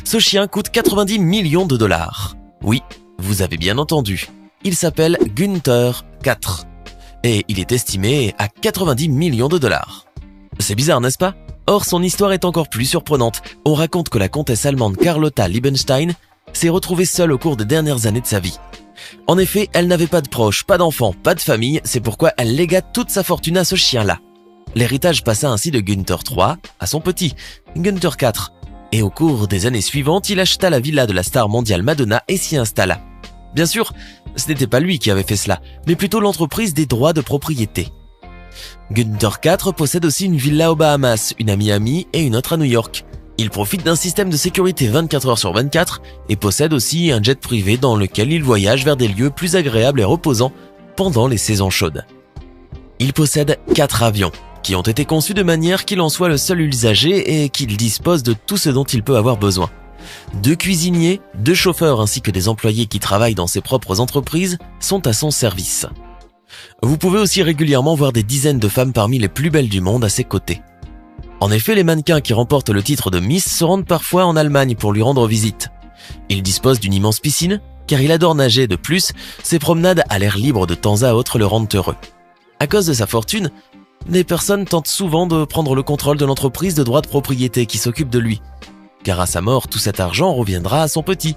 Ce chien coûte 90 millions de dollars. Oui, vous avez bien entendu. Il s'appelle Gunther 4 et il est estimé à 90 millions de dollars. C'est bizarre, n'est-ce pas? Or, son histoire est encore plus surprenante. On raconte que la comtesse allemande Carlotta Liebenstein s'est retrouvée seule au cours des dernières années de sa vie. En effet, elle n'avait pas de proches, pas d'enfants, pas de famille, c'est pourquoi elle légua toute sa fortune à ce chien-là. L'héritage passa ainsi de Gunther 3 à son petit, Gunther 4. Et au cours des années suivantes, il acheta la villa de la star mondiale Madonna et s'y installa. Bien sûr, ce n'était pas lui qui avait fait cela, mais plutôt l'entreprise des droits de propriété. Gunther 4 possède aussi une villa aux Bahamas, une à Miami et une autre à New York. Il profite d'un système de sécurité 24 heures sur 24 et possède aussi un jet privé dans lequel il voyage vers des lieux plus agréables et reposants pendant les saisons chaudes. Il possède 4 avions qui ont été conçus de manière qu'il en soit le seul usager et qu'il dispose de tout ce dont il peut avoir besoin. 2 cuisiniers, 2 chauffeurs ainsi que des employés qui travaillent dans ses propres entreprises sont à son service. Vous pouvez aussi régulièrement voir des dizaines de femmes parmi les plus belles du monde à ses côtés. En effet, les mannequins qui remportent le titre de Miss se rendent parfois en Allemagne pour lui rendre visite. Il dispose d'une immense piscine, car il adore nager. De plus, ses promenades à l'air libre de temps à autre le rendent heureux. À cause de sa fortune, des personnes tentent souvent de prendre le contrôle de l'entreprise de droits de propriété qui s'occupe de lui. Car à sa mort, tout cet argent reviendra à son petit.